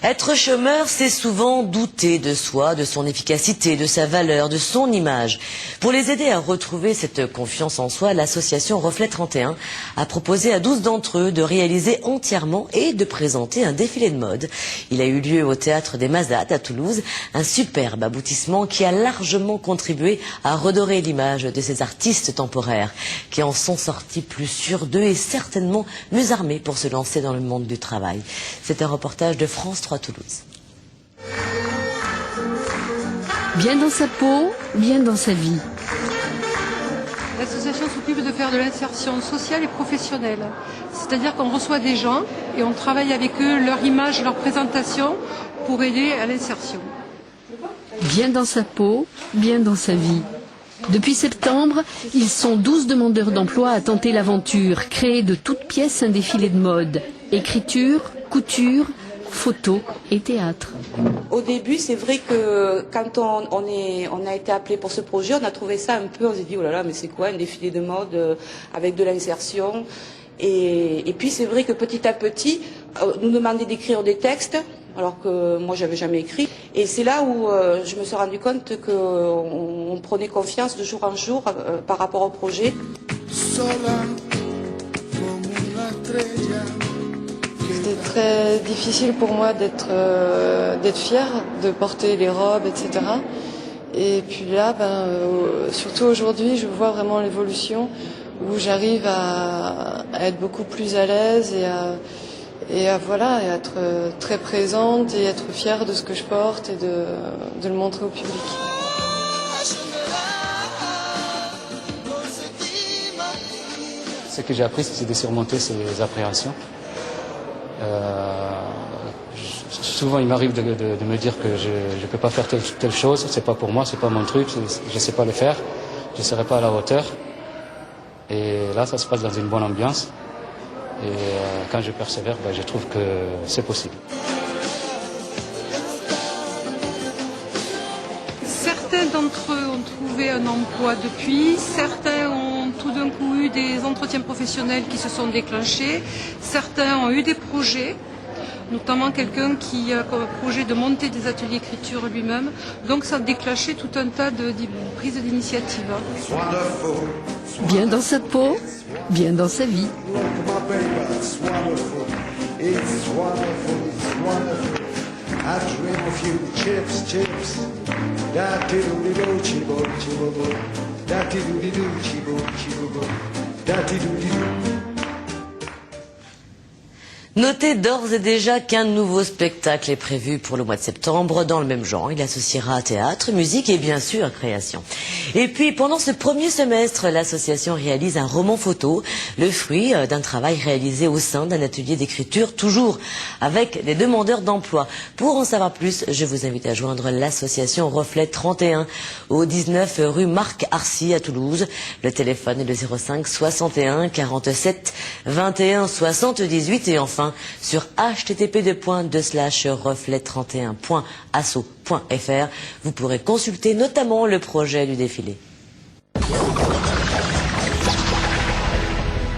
Être chômeur, c'est souvent douter de soi, de son efficacité, de sa valeur, de son image. Pour les aider à retrouver cette confiance en soi, l'association Reflet 31 a proposé à 12 d'entre eux de réaliser entièrement et de présenter un défilé de mode. Il a eu lieu au Théâtre des Mazades à Toulouse, un superbe aboutissement qui a largement contribué à redorer l'image de ces artistes temporaires qui en sont sortis plus sûrs d'eux et certainement mieux armés pour se lancer dans le monde du travail. C'est un reportage de France 3 Toulouse. Bien dans sa peau, bien dans sa vie. L'association s'occupe de faire de l'insertion sociale et professionnelle. C'est-à-dire qu'on reçoit des gens et on travaille avec eux, leur image, leur présentation pour aider à l'insertion. Bien dans sa peau, bien dans sa vie. Depuis septembre, ils sont 12 demandeurs d'emploi à tenter l'aventure, créer de toutes pièces un défilé de mode. Écriture, couture, photo et théâtre. Au début, c'est vrai que quand on a été appelé pour ce projet, on a trouvé ça un peu, on s'est dit oh là là, mais c'est quoi un défilé de mode avec de l'insertion et puis c'est vrai que petit à petit, nous demandait d'écrire des textes, alors que moi j'avais jamais écrit. Et c'est là où je me suis rendu compte qu'on prenait confiance de jour en jour par rapport au projet. C'était très difficile pour moi d'être fière, de porter les robes, etc. Et puis là, surtout aujourd'hui, je vois vraiment l'évolution où j'arrive à être beaucoup plus à l'aise et à être très présente et être fière de ce que je porte et de le montrer au public. Ce que j'ai appris, c'est de surmonter ces appréhensions. Souvent, il m'arrive de me dire que je ne peux pas faire telle chose, c'est pas pour moi, c'est pas mon truc, je ne sais pas le faire, je ne serai pas à la hauteur. Et là, ça se passe dans une bonne ambiance. Et quand je persévère, je trouve que c'est possible. Certains d'entre eux ont trouvé un emploi depuis, certains ont tout d'un coup eu des entretiens professionnels qui se sont déclenchés, certains ont eu des projets, notamment quelqu'un qui a comme projet de monter des ateliers d'écriture lui-même. Donc ça a déclenché tout un tas de prises d'initiative. Bien dans sa peau, bien dans sa vie. Notez d'ores et déjà qu'un nouveau spectacle est prévu pour le mois de septembre dans le même genre. Il associera théâtre, musique et bien sûr création. Et puis pendant ce premier semestre, l'association réalise un roman photo, le fruit d'un travail réalisé au sein d'un atelier d'écriture, toujours avec des demandeurs d'emploi. Pour en savoir plus, je vous invite à joindre l'association Reflet 31 au 19 rue Marc Arcy à Toulouse. Le téléphone est le 05 61 47 21 78 et enfin sur http://reflet31.asso.fr, vous pourrez consulter notamment le projet du défilé.